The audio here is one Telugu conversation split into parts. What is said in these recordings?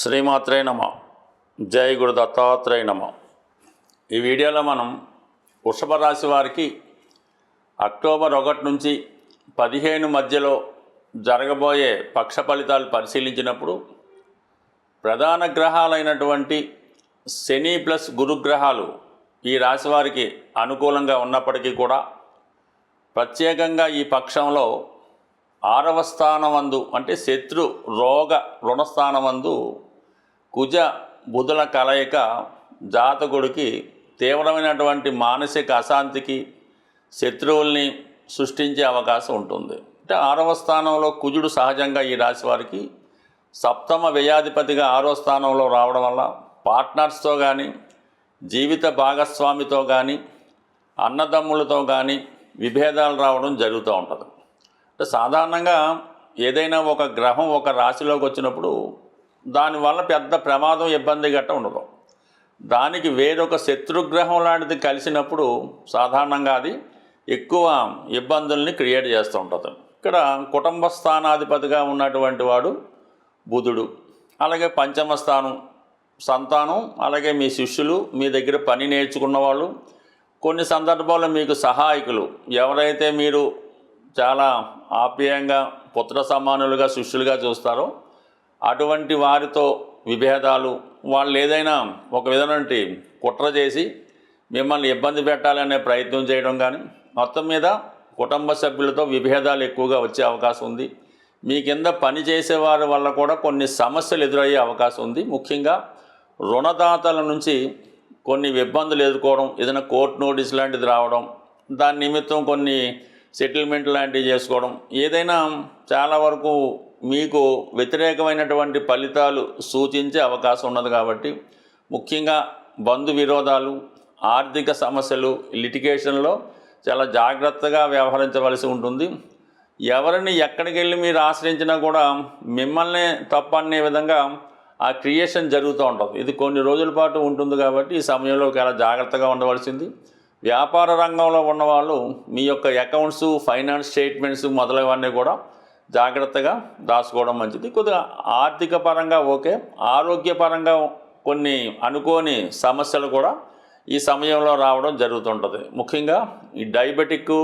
శ్రీమాత్రే నమ. జై గురు దత్తాత్రేయ నమ. ఈ వీడియోలో మనం వృషభ రాశి వారికి అక్టోబర్ 1 నుంచి 15 మధ్యలో జరగబోయే పక్ష ఫలితాలు పరిశీలించినప్పుడు ప్రధాన గ్రహాలైనటువంటి శని ప్లస్ గురుగ్రహాలు ఈ రాశి వారికి అనుకూలంగా ఉన్నప్పటికీ కూడా ప్రత్యేకంగా ఈ పక్షంలో 6వ స్థానమందు అంటే శత్రు రోగ రుణస్థానమందు కుజ బుధుల కలయిక జాతకుడికి తీవ్రమైనటువంటి మానసిక అశాంతికి శత్రువుల్ని సృష్టించే అవకాశం ఉంటుంది. అంటే 6వ స్థానంలో కుజుడు సహజంగా ఈ రాశి వారికి సప్తమ వ్యయాధిపతిగా 6వ స్థానంలో రావడం వల్ల పార్ట్నర్స్తో కానీ జీవిత భాగస్వామితో కానీ అన్నదమ్ములతో కానీ విభేదాలు రావడం జరుగుతూ ఉంటుంది. సాధారణంగా ఏదైనా ఒక గ్రహం ఒక రాశిలోకి వచ్చినప్పుడు దానివల్ల పెద్ద ప్రమాదం ఇబ్బంది గట్ట ఉండదు. దానికి వేరొక శత్రుగ్రహం లాంటిది కలిసినప్పుడు సాధారణంగా అది ఎక్కువ ఇబ్బందుల్ని క్రియేట్ చేస్తూ ఉంటుంది. ఇక్కడ కుటుంబ స్థానాధిపతిగా ఉన్నటువంటి వాడు బుధుడు, అలాగే పంచమ స్థానం సంతానం, అలాగే మీ శిష్యులు, మీ దగ్గర పని నేర్చుకున్న వాళ్ళు, కొన్ని సందర్భాల్లో మీకు సహాయకులు ఎవరైతే మీరు చాలా ఆప్యాయంగా పుత్ర సమానులుగా శిష్యులుగా చూస్తారో అటువంటి వారితో విభేదాలు, వాళ్ళు ఏదైనా ఒక విధమైన కుట్ర చేసి మిమ్మల్ని ఇబ్బంది పెట్టాలనే ప్రయత్నం చేయడం కానీ, మొత్తం మీద కుటుంబ సభ్యులతో విభేదాలు ఎక్కువగా వచ్చే అవకాశం ఉంది. మీ కింద పని చేసేవారి వల్ల కూడా కొన్ని సమస్యలు ఎదురయ్యే అవకాశం ఉంది. ముఖ్యంగా రుణదాతల నుంచి కొన్ని ఇబ్బందులు ఎదుర్కోవడం, ఏదైనా కోర్టు నోటీస్ లాంటిది రావడం, దాని నిమిత్తం కొన్ని సెటిల్మెంట్ లాంటివి చేసుకోవడం, ఏదైనా చాలా వరకు మీకు వ్యతిరేకమైనటువంటి ఫలితాలు సూచించే అవకాశం ఉన్నది. కాబట్టి ముఖ్యంగా బంధు విరోధాలు, ఆర్థిక సమస్యలు, లిటిగేషన్లో చాలా జాగ్రత్తగా వ్యవహరించవలసి ఉంటుంది. ఎవరిని ఎక్కడికి వెళ్ళి మీరు ఆశ్రయించినా కూడా మిమ్మల్ని తప్పనే విధంగా ఆ క్రియేషన్ జరుగుతూ ఉంటుంది. ఇది కొన్ని రోజుల పాటు ఉంటుంది కాబట్టి ఈ సమయంలో చాలా జాగ్రత్తగా ఉండవలసింది. వ్యాపార రంగంలో ఉన్నవాళ్ళు మీ యొక్క అకౌంట్స్, ఫైనాన్స్ స్టేట్మెంట్స్ మొదలైనవన్నీ కూడా జాగ్రత్తగా దాచుకోవడం మంచిది. కొద్దిగా ఆర్థిక పరంగా ఓకే, ఆరోగ్యపరంగా కొన్ని అనుకోని సమస్యలు కూడా ఈ సమయంలో రావడం జరుగుతుంటుంది. ముఖ్యంగా ఈ డయాబెటిక్,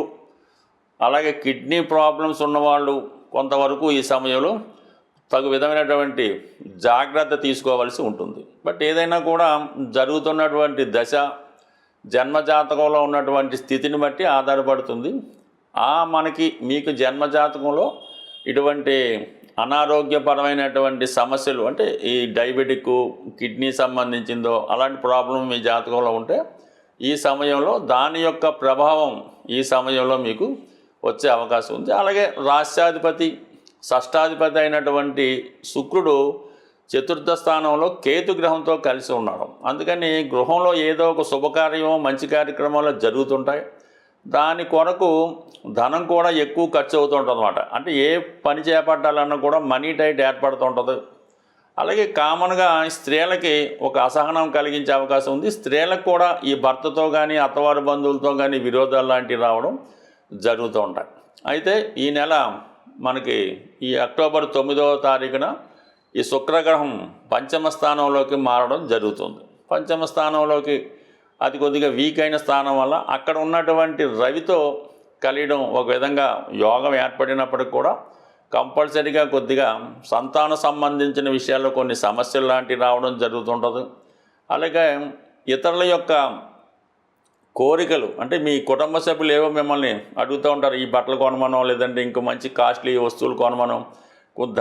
అలాగే కిడ్నీ ప్రాబ్లమ్స్ ఉన్నవాళ్ళు కొంతవరకు ఈ సమయంలో తగు విధమైనటువంటి జాగ్రత్త తీసుకోవాల్సి ఉంటుంది. బట్ ఏదైనా కూడా జరుగుతున్నటువంటి దశ జన్మజాతకంలో ఉన్నటువంటి స్థితిని బట్టి ఆధారపడుతుంది. మీకు జన్మజాతకంలో ఇటువంటి అనారోగ్యపరమైనటువంటి సమస్యలు అంటే ఈ డయాబెటిక్, కిడ్నీ సంబంధించిందో అలాంటి ప్రాబ్లం మీ జాతకంలో ఉంటే ఈ సమయంలో దాని యొక్క ప్రభావం ఈ సమయంలో మీకు వచ్చే అవకాశం ఉంది. అలాగే రాష్ట్రాధిపతి, షష్టాధిపతి అయినటువంటి శుక్రుడు చతుర్థ స్థానంలో కేతు గ్రహంతో కలిసి ఉన్నాడు. అందుకని గృహంలో ఏదో ఒక శుభకార్యం, మంచి కార్యక్రమాలు జరుగుతుంటాయి. దాని కొరకు ధనం కూడా ఎక్కువ ఖర్చు అవుతుంటుంది అన్నమాట. అంటే ఏ పని చేపట్టాలన్నా కూడా మనీ టైట్ ఏర్పడుతుంటుంది. అలాగే కామన్గా స్త్రీలకి ఒక అసహనం కలిగించే అవకాశం ఉంది. స్త్రీలకు కూడా ఈ భర్తతో కానీ అత్తవారి బంధువులతో కానీ విరోధాలు లాంటివి రావడం జరుగుతూ ఉంటాయి. అయితే ఈ నెల మనకి ఈ అక్టోబర్ 9వ తారీఖున ఈ శుక్రగ్రహం పంచమ స్థానంలోకి మారడం జరుగుతుంది. పంచమ స్థానంలోకి అది కొద్దిగా వీక్ అయిన స్థానం వల్ల అక్కడ ఉన్నటువంటి రవితో కలియడం ఒక విధంగా యోగం ఏర్పడినప్పటికి కూడా కంపల్సరీగా కొద్దిగా సంతాన సంబంధించిన విషయాల్లో కొన్ని సమస్యలు లాంటివి రావడం జరుగుతుంటుంది. అలాగే ఇతరుల యొక్క కోరికలు అంటే మీ కుటుంబ సభ్యులు ఏవో మిమ్మల్ని అడుగుతూ ఉంటారు, ఈ బట్టలు కొనమనం, లేదంటే ఇంకో మంచి కాస్ట్లీ వస్తువులు కొనమనం,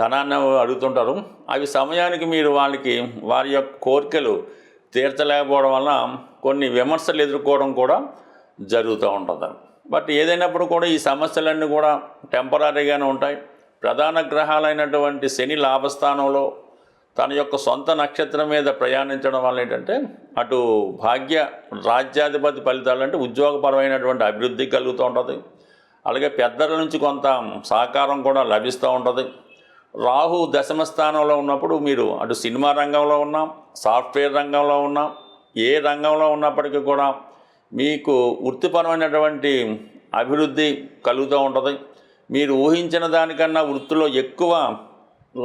ధనాన్ని అడుగుతుంటారు. అవి సమయానికి మీరు వారి యొక్క కోరికలు తీర్చలేకపోవడం వల్ల కొన్ని విమర్శలు ఎదుర్కోవడం కూడా జరుగుతూ ఉంటుంది. బట్ ఏదైనప్పుడు కూడా ఈ సమస్యలన్నీ కూడా టెంపరీగానే ఉంటాయి. ప్రధాన గ్రహాలైనటువంటి శని లాభస్థానంలో తన యొక్క సొంత నక్షత్రం మీద ప్రయాణించడం వల్ల ఏంటంటే అటు భాగ్య రాజ్యాధిపతి ఫలితాలు అంటే ఉద్యోగపరమైనటువంటి అభివృద్ధి కలుగుతూ ఉంటుంది. అలాగే పెద్దల నుంచి కొంత సహకారం కూడా లభిస్తూ ఉంటుంది. రాహు దశమ స్థానంలో ఉన్నప్పుడు మీరు అటు సినిమా రంగంలో ఉన్నా, సాఫ్ట్వేర్ రంగంలో ఉన్నా, ఏ రంగంలో ఉన్నప్పటికీ కూడా మీకు వృత్తిపరమైనటువంటి అభివృద్ధి కలుగుతూ ఉంటుంది. మీరు ఊహించిన దానికన్నా వృత్తిలో ఎక్కువ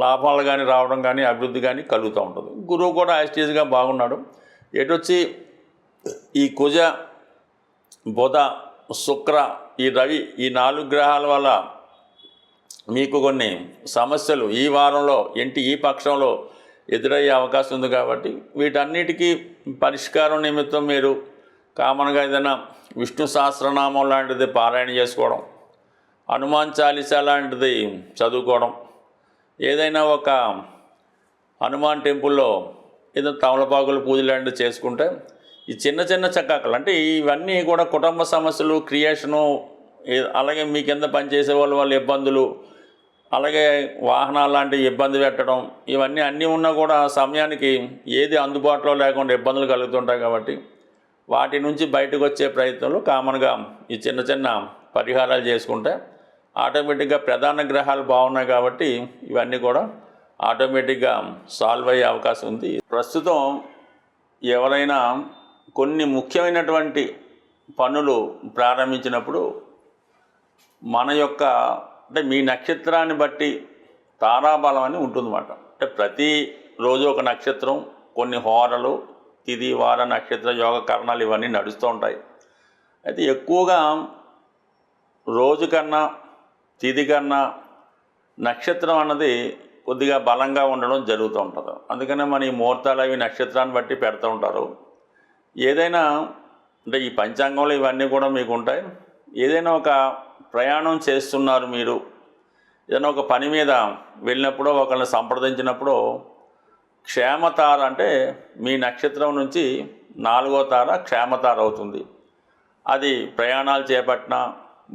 లాభాలు కానీ రావడం కానీ అభివృద్ధి కానీ కలుగుతూ ఉంటుంది. గురువు కూడా యాస్టీజ్గా బాగున్నాడు. ఎటొచ్చి ఈ కుజ, బుధ, శుక్ర, ఈ రవి, ఈ 4 గ్రహాల వల్ల మీకు కొన్ని సమస్యలు ఈ వారంలో ఈ పక్షంలో ఎదురయ్యే అవకాశం ఉంది. కాబట్టి వీటన్నిటికీ పరిష్కారం నిమిత్తం మీరు కామన్గా ఏదైనా విష్ణు సహస్రనామం లాంటిది పారాయణ చేసుకోవడం, హనుమాన్ చాలీసా లాంటిది చదువుకోవడం, ఏదైనా ఒక హనుమాన్ టెంపుల్లో ఏదైనా తమలపాకుల పూజ లాంటివి చేసుకుంటే ఈ చిన్న చిన్న చక్కాకలు అంటే ఇవన్నీ కూడా కుటుంబ సమస్యలు, క్రియేషను, అలాగే మీ కింద పనిచేసే వాళ్ళ ఇబ్బందులు, అలాగే వాహనాలు లాంటి ఇబ్బంది పెట్టడం, ఇవన్నీ అన్నీ ఉన్నా కూడా సమయానికి ఏది అందుబాటులో లేకుండా ఇబ్బందులు కలుగుతుంటాయి. కాబట్టి వాటి నుంచి బయటకు వచ్చే ప్రయత్నంలో కామన్గా ఈ చిన్న చిన్న పరిహారాలు చేసుకుంటే ఆటోమేటిక్గా ప్రధాన గ్రహాలు బాగున్నాయి. కాబట్టి ఇవన్నీ కూడా ఆటోమేటిక్గా సాల్వ్ అయ్యే అవకాశం ఉంది. ప్రస్తుతం ఎవరైనా కొన్ని ముఖ్యమైనటువంటి పనులు ప్రారంభించినప్పుడు మన యొక్క అంటే మీ నక్షత్రాన్ని బట్టి తారాబలం అని ఉంటుందన్నమాట. అంటే ప్రతిరోజు ఒక నక్షత్రం, కొన్ని హోరలు, తిథి, వార, నక్షత్ర, యోగ, కరణాలు ఇవన్నీ నడుస్తూ ఉంటాయి. అయితే ఎక్కువగా రోజు కన్నా, తిథి కన్నా నక్షత్రం అన్నది కొద్దిగా బలంగా ఉండడం జరుగుతూ ఉంటుంది. అందుకనే మన ఈ ముహూర్తాలు అవి నక్షత్రాన్ని బట్టి పెడుతూ ఉంటారు. ఏదైనా అంటే ఈ పంచాంగంలో ఇవన్నీ కూడా మీకు ఉంటాయి. ఏదైనా ఒక ప్రయాణం చేస్తున్నారు, మీరు ఏదైనా ఒక పని మీద వెళ్ళినప్పుడు ఒకరిని సంప్రదించినప్పుడు క్షేమతార అంటే మీ నక్షత్రం నుంచి 4వ తార క్షేమతార అవుతుంది. అది ప్రయాణాలు చేపట్టిన,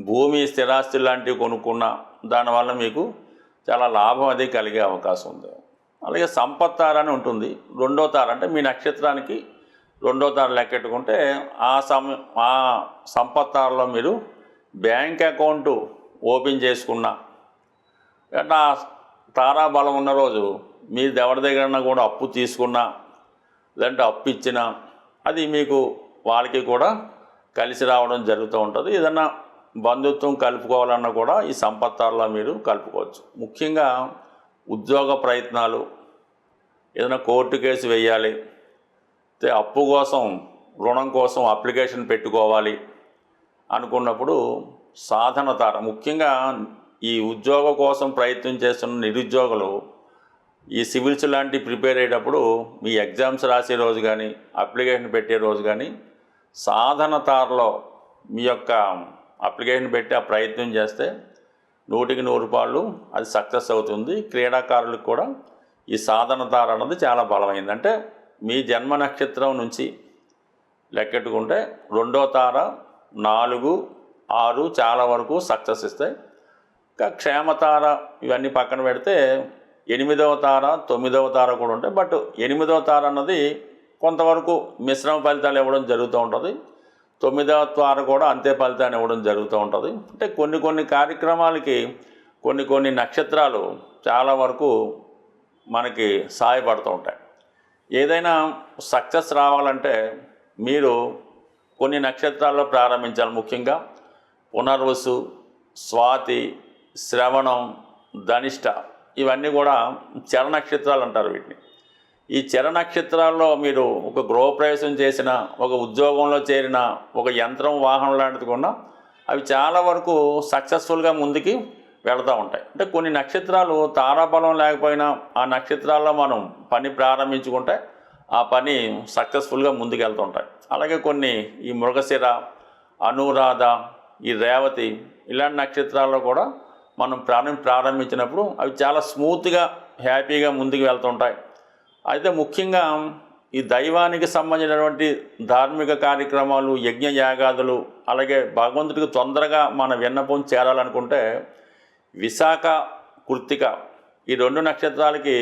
భూమి, స్థిరాస్తి లాంటివి కొనుక్కున్న దానివల్ల మీకు చాలా లాభం అది కలిగే అవకాశం ఉంది. అలాగే సంపత్తార అని ఉంటుంది. 2వ తార అంటే మీ నక్షత్రానికి 2వ తార లెక్కెట్టుకుంటే ఆ సంపత్తారలో మీరు బ్యాంక్ అకౌంటు ఓపెన్ చేసుకున్న అంటే ఆ తారాబలం ఉన్న రోజు మీరు ఎవరి దగ్గర కూడా అప్పు తీసుకున్నా లేదంటే అప్పు ఇచ్చినా అది మీకు వాళ్ళకి కూడా కలిసి రావడం జరుగుతూ ఉంటుంది. ఏదన్నా బంధుత్వం కలుపుకోవాలన్నా కూడా ఈ సంపత్తారలో మీరు కలుపుకోవచ్చు. ముఖ్యంగా ఉద్యోగ ప్రయత్నాలు, ఏదైనా కోర్టు కేసు వేయాలి, అప్పు కోసం, రుణం కోసం అప్లికేషన్ పెట్టుకోవాలి అనుకున్నప్పుడు సాధన తార, ముఖ్యంగా ఈ ఉద్యోగం కోసం ప్రయత్నం చేస్తున్న నిరుద్యోగులు ఈ సివిల్స్ లాంటి ప్రిపేర్ అయ్యేటప్పుడు మీ ఎగ్జామ్స్ రాసే రోజు కానీ, అప్లికేషన్ పెట్టే రోజు కానీ సాధన తారలో మీ యొక్క అప్లికేషన్ పెట్టి ఆ ప్రయత్నం చేస్తే 100కి 100 రూపాయలు అది సక్సెస్ అవుతుంది. క్రీడాకారులకు కూడా ఈ సాధన తార అన్నది చాలా బలమైంది. అంటే మీ జన్మ నక్షత్రం నుంచి లెక్కెట్టుకుంటే 2వ తార, 4, 6 చాలా వరకు సక్సెస్ ఇస్తాయి. ఇంకా క్షేమతార ఇవన్నీ పక్కన పెడితే 8వ తార, 9వ తార కూడా ఉంటాయి. బట్ 8వ తార అన్నది కొంతవరకు మిశ్రమ ఫలితాలు ఇవ్వడం జరుగుతూ ఉంటుంది. 9వ తార కూడా అంతే ఫలితాన్ని ఇవ్వడం జరుగుతూ ఉంటుంది. అంటే కొన్ని కార్యక్రమాలకి కొన్ని నక్షత్రాలు చాలా వరకు మనకి సహాయపడుతూ ఉంటాయి. ఏదైనా సక్సెస్ రావాలంటే మీరు కొన్ని నక్షత్రాల్లో ప్రారంభించాలి. ముఖ్యంగా పునర్వసు, స్వాతి, శ్రవణం, ధనిష్ట ఇవన్నీ కూడా చర నక్షత్రాలు అంటారు వీటిని. ఈ చర నక్షత్రాల్లో మీరు ఒక గృహప్రవేశం చేసిన, ఒక ఉద్యోగంలో చేరిన, ఒక యంత్రం, వాహనం లాంటిది కూడా అవి చాలా వరకు సక్సెస్ఫుల్గా ముందుకి వెళుతూ ఉంటాయి. అంటే కొన్ని నక్షత్రాలు తారాబలం లేకపోయినా ఆ నక్షత్రాల్లో మనం పని ప్రారంభించుకుంటే ఆ పని సక్సెస్ఫుల్గా ముందుకు వెళ్తుంటాయి. అలాగే కొన్ని ఈ మృగశిర, అనురాధ, ఈ రేవతి ఇలాంటి నక్షత్రాల్లో కూడా మనం ప్రారంభించినప్పుడు అవి చాలా స్మూత్గా, హ్యాపీగా ముందుకు వెళ్తుంటాయి. అయితే ముఖ్యంగా ఈ దైవానికి సంబంధించినటువంటి ధార్మిక కార్యక్రమాలు, యజ్ఞ యాగాదులు, అలాగే భగవంతుడికి తొందరగా మన విన్నపం చేరాలనుకుంటే విశాఖ, కృత్తిక ఈ 2 నక్షత్రాలకి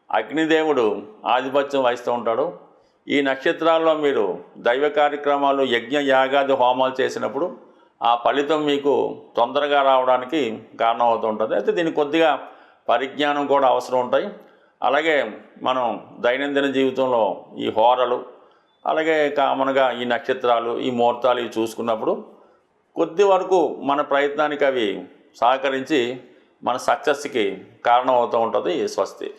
అగ్నిదేవుడు ఆధిపత్యం వహిస్తూ ఉంటాడు. ఈ నక్షత్రాల్లో మీరు దైవ కార్యక్రమాలు, యజ్ఞ యాగాది హోమాలు చేసినప్పుడు ఆ ఫలితం మీకు తొందరగా రావడానికి కారణం అవుతూ ఉంటుంది. అయితే దీనికి కొద్దిగా పరిజ్ఞానం కూడా అవసరం ఉంటాయి. అలాగే మనం దైనందిన జీవితంలో ఈ హోరలు, అలాగే కామన్గా ఈ నక్షత్రాలు, ఈ ముహూర్తాలు ఇవి చూసుకున్నప్పుడు కొద్ది వరకు మన ప్రయత్నానికి అవి సహకరించి మన సక్సెస్కి కారణం అవుతూ ఉంటుంది. స్వస్తి.